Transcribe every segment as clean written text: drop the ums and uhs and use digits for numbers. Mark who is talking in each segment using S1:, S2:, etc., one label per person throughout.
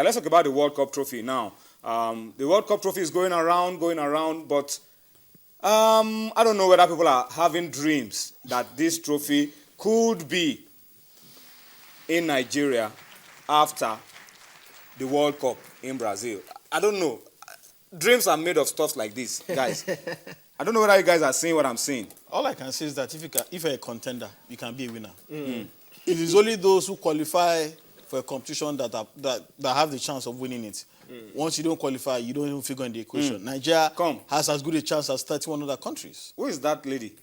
S1: Let's talk about the World Cup trophy now. The World Cup trophy is going around, but I don't know whether people are having dreams that this trophy could be in Nigeria after the World Cup in Brazil. I don't know. Dreams are made of stuff like this, guys. I don't know whether you guys are seeing what I'm saying.
S2: All I can say is that if you're a contender, you can be a winner. It is only those who qualify for a competition that have the chance of winning it. Once you don't qualify, you don't even figure in the equation. Nigeria has as good a chance as 31 other countries.
S1: Who is that lady?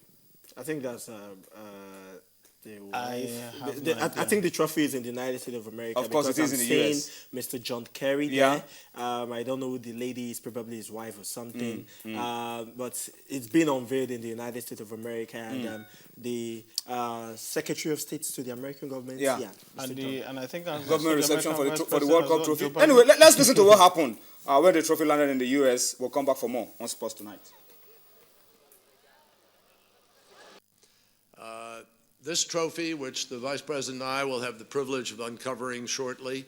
S3: I think that's the wife.
S2: I
S3: think the trophy is in the United States of America.
S1: Of course, it is in the US.
S3: Mr. John Kerry
S1: Yeah.
S3: there. I don't know who the lady is, probably his wife or something. But it's been unveiled in the United States of America, and the Secretary of State to the American government.
S1: Yeah.
S2: And I think
S1: Government reception for the World Cup trophy. Anyway, let's listen to what happened when the trophy landed in the US. We'll come back for more on Sports Tonight.
S4: This trophy, which the Vice President and I will have the privilege of uncovering shortly,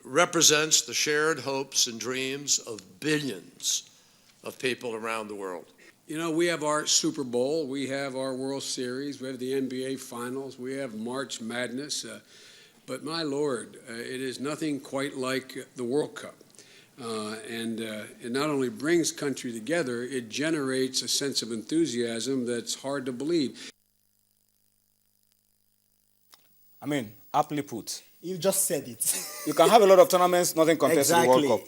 S4: represents the shared hopes and dreams of billions of people around the world.
S5: You know, we have our Super Bowl, we have our World Series, we have the NBA Finals, we have March Madness, but my Lord, it is nothing quite like the World Cup. And it not only brings country together, it generates a sense of enthusiasm that's hard to believe.
S1: I mean, aptly put.
S3: You just said it.
S1: You can have a lot of tournaments, nothing compares to the World Cup.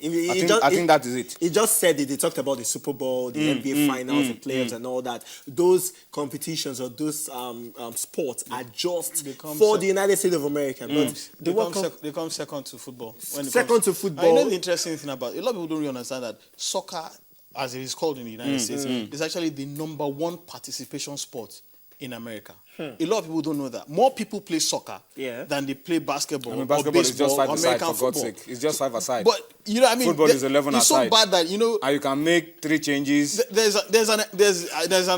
S1: I think that is it.
S3: He just said it. He talked about the Super Bowl, the NBA Finals, the playoffs, and all that. Those competitions or those sports are just for the United States of America. But the World Cup,
S2: they come second to football.
S3: to football.
S2: You know the interesting thing about it, a lot of people don't really understand that soccer, as it is called in the United States, is actually the #1 participation sport in America. A lot of people don't know that. More people play soccer than they play basketball.
S1: I mean, basketball
S2: or baseball,
S1: is just 5 aside,
S2: American
S1: for God's
S2: football.
S1: sake. It's just 5 aside.
S2: But you know, what I mean,
S1: Football is 11
S2: it's
S1: aside.
S2: so bad that, you know,
S1: And you can make 3 changes.
S2: there's an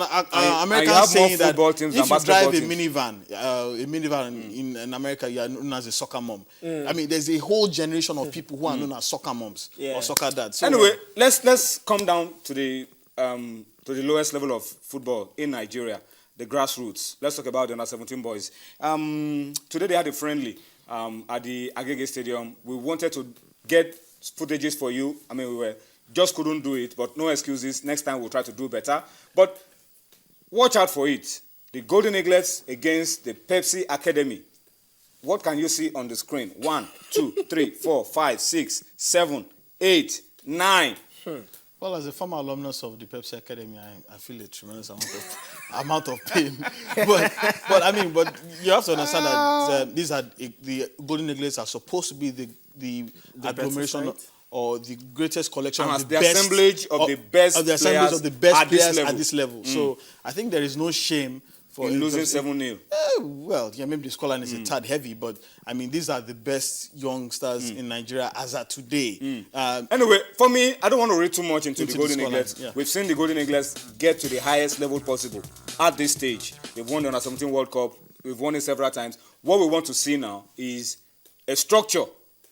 S2: American
S1: have more
S2: saying that
S1: football teams
S2: if
S1: than
S2: you drive
S1: basketball
S2: a minivan in America, you are known as a soccer mom. I mean, there's a whole generation of people who are known as soccer moms or soccer dads. So,
S1: Anyway, let's come down to the lowest level of football in Nigeria, the grassroots. Let's talk about the under-17 boys. Today they had a friendly at the Agege Stadium. We wanted to get footages for you. I mean, we just couldn't do it, but no excuses. Next time we'll try to do better. But watch out for it. The Golden Eaglets against the Pepsi Academy. What can you see on the screen? 1, 2, 3, 4, 5, 6, 7, 8, 9.
S2: well, as a former alumnus of the Pepsi Academy, I feel a tremendous amount of pain. but you have to understand that these are the Golden Eaglets are supposed to be the agglomeration or the greatest collection
S1: And
S2: of
S1: as the assemblage of the best players
S2: at this level. So I think there is no shame for
S1: in losing 7-0.
S2: Well, yeah, maybe the scoreline is a tad heavy, but I mean, these are the best youngsters in Nigeria as at today.
S1: Anyway, for me, I don't want to read too much into the
S2: the
S1: Golden
S2: scoreline,
S1: Eaglets.
S2: yeah.
S1: We've seen the Golden Eaglets get to the highest level possible at this stage. They've won the Under-17 World Cup. We've won it several times. What we want to see now is a structure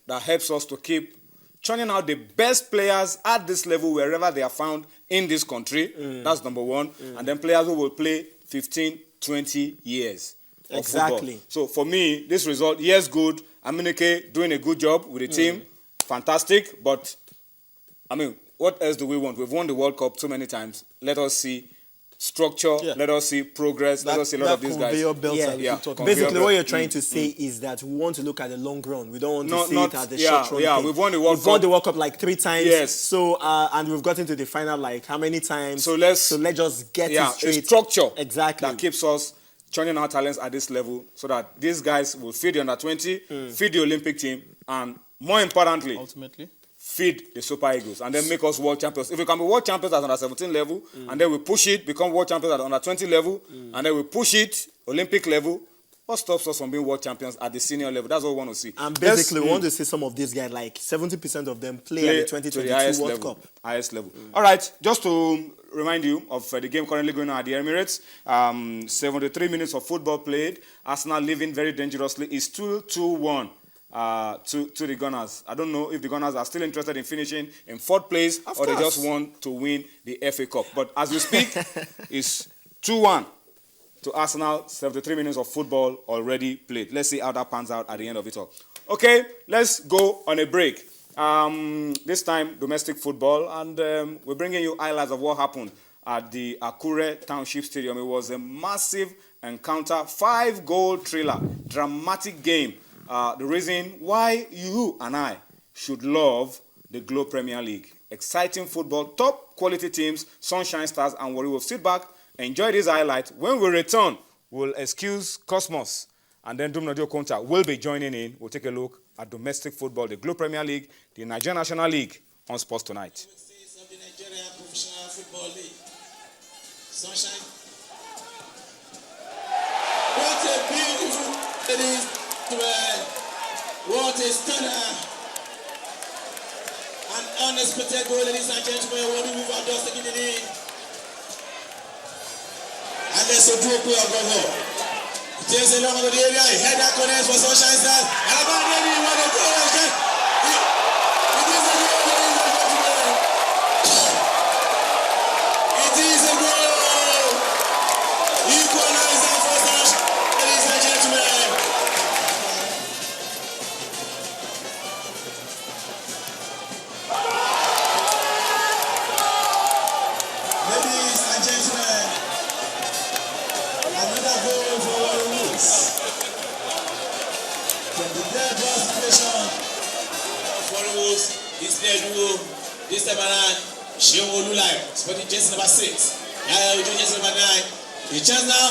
S1: that helps us to keep churning out the best players at this level wherever they are found in this country. That's number one. And then players who will play 15, 20 years of
S3: Exactly.
S1: football. So for me, this result, yes, good. Aminike doing a good job with the team. Fantastic. But, I mean, what else do we want? We've won the World Cup so many times. Let us see structure.
S2: Yeah.
S1: Let us see progress. Let us see a lot of these guys.
S2: conveyor belt that we
S1: Yeah.
S2: keep talking
S1: Conveyor
S3: Basically,
S1: belt.
S3: what you're trying to say is that we want to look at the long run. We don't want to see
S1: Not-
S3: it as the
S1: yeah,
S3: short run.
S1: yeah,
S3: thing.
S1: we've won the World
S3: We've won
S1: Cup.
S3: the World Cup like 3 times.
S1: Yes.
S3: So and we've gotten to the final like how many times?
S1: So let's
S3: just get it
S1: a
S3: straight.
S1: structure
S3: Exactly.
S1: that keeps us churning our talents at this level so that these guys will feed the under-20, feed the Olympic team, and more importantly,
S2: ultimately.
S1: feed the Super Eagles and then make us world champions. If we can be world champions at under-17 level and then we push it, become world champions at under-20 level and then we push it Olympic level, what stops us from being world champions at the senior level? That's what we want to see.
S3: And basically, we want to see some of these guys, like 70% of them play at the
S1: to
S3: 2022
S1: highest
S3: World
S1: level,
S3: Cup.
S1: Highest level. All right, just to remind you of the game currently going on at the Emirates. 73 minutes of football played. Arsenal living very dangerously. It's 2-2-1. to the Gunners. I don't know if the Gunners are still interested in finishing in 4th place or they just want to win the FA Cup. But as we speak, it's 2-1 to Arsenal, 73 minutes of football already played. Let's see how that pans out at the end of it all. Okay, let's go on a break. This time, domestic football, and we're bringing you highlights of what happened at the Akure Township Stadium. It was a massive encounter, 5-goal thriller, dramatic game. The reason why you and I should love the Globe Premier League. Exciting football, top quality teams, Sunshine Stars and Warri Wolves. Sit back, enjoy this highlight. When we return, we'll excuse Cosmos, and then Dumnodi Okonta will be joining in. We'll take a look at domestic football, the Globe Premier League, the Nigerian National League on Sports Tonight.
S6: Of the Nigerian Professional Football League. Sunshine. What a beautiful it is. What a stunner. An unexpected goal, ladies and gentlemen. Warri Wolves are just taking the lead. And let's do a bravo. James along to the area, he had that connect for Sunshine Stars. And about ready, what a goal! It is a goal! Equalizer for Sunshine, ladies and gentlemen. Ladies and gentlemen, another goal for Warri Wolves. From the dead ball situation of Warri Wolves, this players will this time around, Sheon Olulai, sporting jersey number 6. Yaya Ojo jersey number 9. The chance now.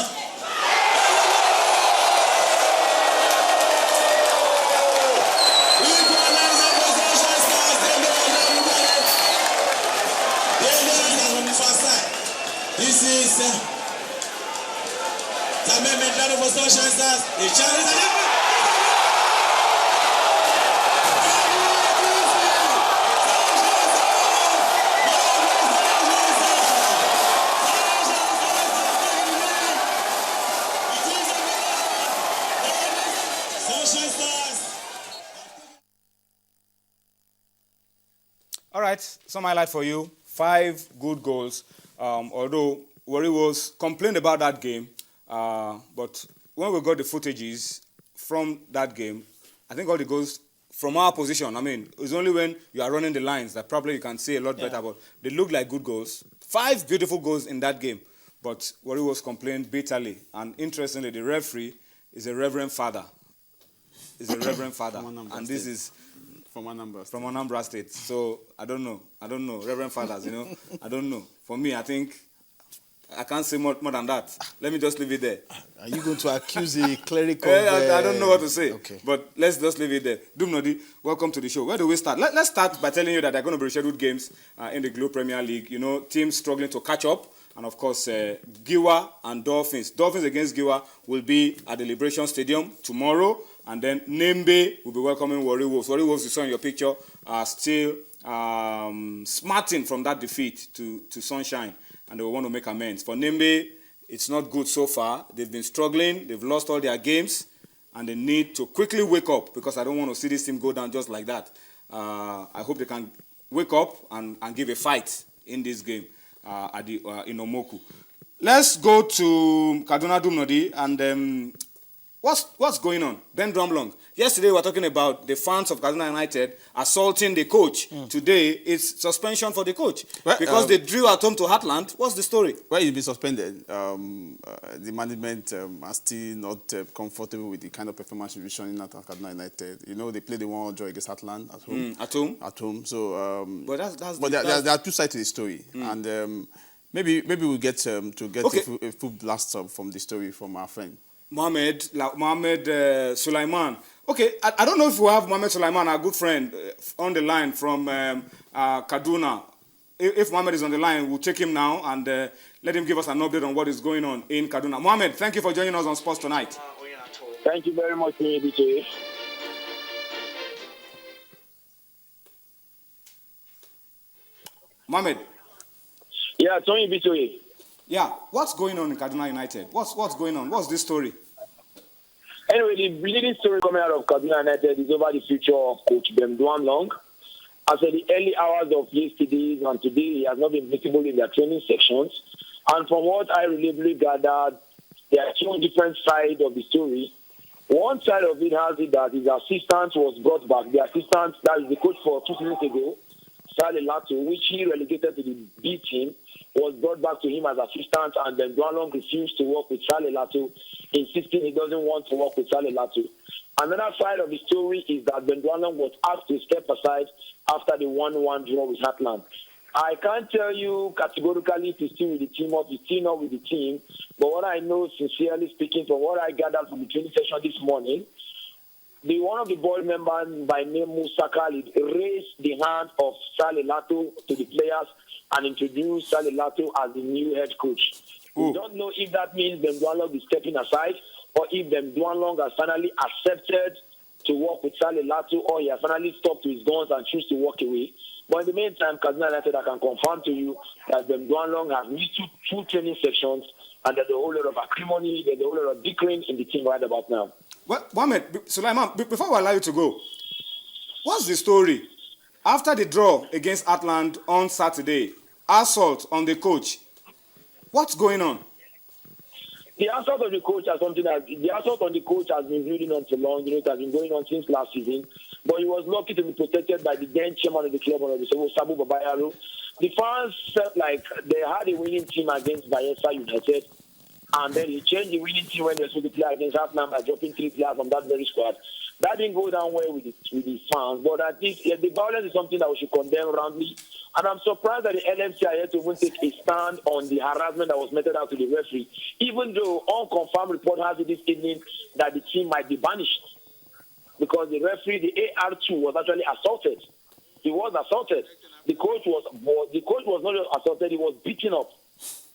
S6: Equalizer for Sunshine Stars. They know from the far side. This is Tammy Medrano for Sunshine Stars. The challenge is Sunshine Stars.
S1: All right, some highlight for you. 5 good goals. Although Warri Wolves complained about that game, but when we got the footages from that game, I think all the goals from our position, I mean, it's only when you are running the lines that probably you can see a lot better, but they look like good goals. 5 beautiful goals in that game, but Warri Wolves complained bitterly. And interestingly, the referee is a reverend father. Is a reverend father, and this is
S2: From Anambra.
S1: from Anambra State. So I don't know, Reverend Fathers, I don't know. For me, I think I can't say more than that. Let me just leave it there.
S2: Are you going to accuse the cleric of...
S1: I don't know what to say,
S2: Okay.
S1: but let's just leave it there. Dumnodi, welcome to the show. Where do we start? Let's start by telling you that there are going to be rescheduled games in the Globe Premier League. Teams struggling to catch up. And of course, Giwa and Dolphins. Dolphins against Giwa will be at the Liberation Stadium tomorrow. And then Nembe will be welcoming Warri Wolves. Warri Wolves, you saw in your picture, are still smarting from that defeat to Sunshine. And they will want to make amends. For Nembe, it's not good so far. They've been struggling. They've lost all their games. And they need to quickly wake up, because I don't want to see this team go down just like that. I hope they can wake up and give a fight in this game in Omoku. Let's go to Kaduna Dumnodi and what's going on? Ben Drumlong. Yesterday we were talking about the fans of Kaduna United assaulting the coach. Today it's suspension for the coach because they drew at home to Heartland. What's the story?
S2: Well, he's been suspended. The management are still not comfortable with the kind of performance we're showing at Kaduna United. They played the 1-1 draw against Heartland at home. At home. So, but there are two sides to the story, and maybe we'll get to get a full blast from the story from our friend.
S1: Mohamed Sulaiman. Okay, I don't know if we have Mohamed Sulaiman, our good friend, on the line from Kaduna. If Mohamed is on the line, we'll take him now and let him give us an update on what is going on in Kaduna. Mohamed, thank you for joining us on Sports Tonight.
S7: Thank you very much, BJ.
S1: Mohamed.
S7: Yeah, Tony BJ.
S1: Yeah, what's going on in Kaduna United? What's going on? What's this story?
S7: Anyway, the leading story coming out of Kaduna United is over the future of Coach Ben Duan-Long. As in the early hours of yesterday and today, he has not been visible in their training sections. And from what I reliably gathered, there are two different sides of the story. One side of it has it that his assistant was brought back. The assistant, that is the coach for 2 seasons ago, Sale Lato, which he relegated to the B team, was brought back to him as assistant, and then Duan-Long refused to work with Sale Lato, insisting he doesn't want to work with Sale Lato. Another side of the story is that Ben Duan-Long was asked to step aside after the 1-1 draw with Heartland. I can't tell you categorically if he's still with the team or if he's still not with the team, but what I know, sincerely speaking, from what I gathered from the training session this morning, one of the board members by name Musa Khalid raised the hand of Sale Lato to the players and introduced Sale Lato as the new head coach. We don't know if that means Ben Duan-Long is stepping aside or if Ben Duan-Long has finally accepted to work with Sale Lato or he has finally stopped to his guns and choose to walk away. But in the meantime, Kaduna United, I can confirm to you that Ben Duan-Long has missed two training sections and there's a whole lot of acrimony, there's a whole lot of bickering in the team right about now.
S1: Well, Mohamed, Sulaiman, before we allow you to go, what's the story? After the draw against Heartland on Saturday, assault on the coach. What's going on?
S7: The assault on the coach has been building on for long. It has been going on since last season. But he was lucky to be protected by the then chairman of the club, Sabu Babayaro. The fans felt like they had a winning team against Bayelsa United. And then he changed the winning team when they were supposed to play against Heartland by dropping 3 players from that very squad. That didn't go down well with the fans. But I think the violence is something that we should condemn roundly. And I'm surprised that the LMC are here to even take a stand on the harassment that was meted out to the referee, even though unconfirmed report has it this evening that the team might be banished. Because the referee, the AR2, was actually assaulted. He was assaulted. The coach was not just assaulted, he was beaten up.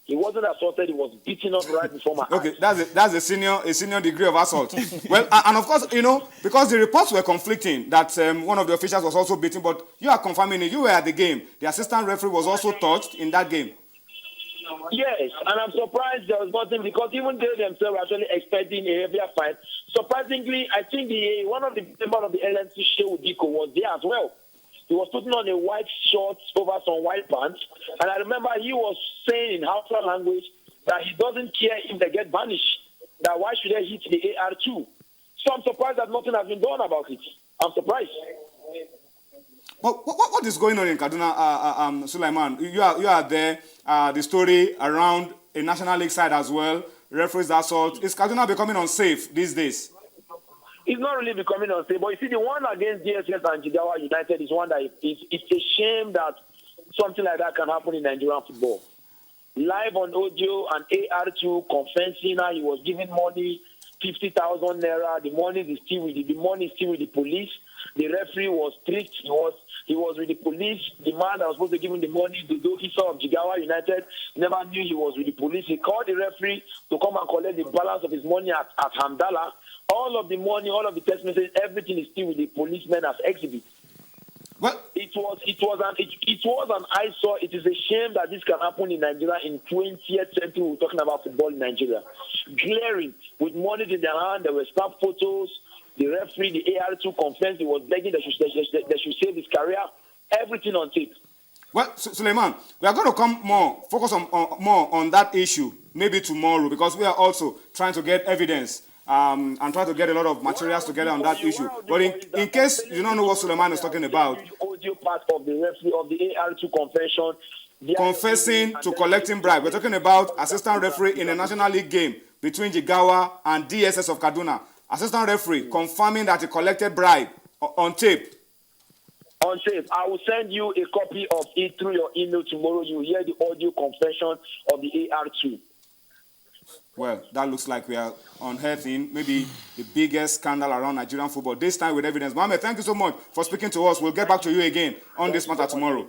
S7: He wasn't assaulted, he was beaten up right before my eyes.
S1: Okay, that's a senior degree of assault. Well, and of course, because the reports were conflicting that one of the officials was also beaten, but you are confirming it. You were at the game. The assistant referee was also touched in that game.
S7: Yes, and I'm surprised there was nothing because even they themselves were actually expecting a heavier fight. Surprisingly, I think one of the members of the LNC, Shehu Diko, was there as well. He was putting on a white short over some white pants. And I remember he was saying in Hausa language that he doesn't care if they get banished. That why should they hit the AR2? So I'm surprised that nothing has been done about it. I'm surprised.
S1: Well, what is going on in Kaduna, Sulaiman? You are there. The story around a National League side as well. Referees assault. Is Kaduna becoming unsafe these days?
S7: It's not really becoming unsafe, but you see, the one against DSS and Jigawa United is one that it's a shame that something like that can happen in Nigerian football. Live on audio and AR2 confessing he was giving money, 50,000 naira. The money is still with the police. The referee was tricked. He was with the police. The man that was supposed to give him the money, the officer of Jigawa United, never knew he was with the police. He called the referee to come and collect the balance of his money at Hamdallah. All of the money, all of the text messages, everything is still with the policemen as exhibit.
S1: Well,
S7: it was an eyesore. It is a shame that this can happen in Nigeria in 20th century. We're talking about football in Nigeria. Glaring, with money in their hand, there were snap photos. The referee, the AR2 confessed he was begging they should save his career. Everything on tape.
S1: Well, Suleiman, we are going to focus more on that issue maybe tomorrow because we are also trying to get evidence and try to get a lot of materials together on that issue. But in case you don't know what Suleiman is talking about,
S7: the audio part of the referee of the AR2 confession,
S1: confessing to collecting bribe. We're talking about assistant referee in a National League game between Jigawa and DSS of Kaduna. Assistant referee confirming that he collected bribe on tape.
S7: On tape. I will send you a copy of it through your email tomorrow. You will hear the audio confession of the AR2.
S1: Well, that looks like we are unearthing maybe the biggest scandal around Nigerian football, this time with evidence. Mohamed, thank you so much for speaking to us. We'll get back to you again on this matter tomorrow.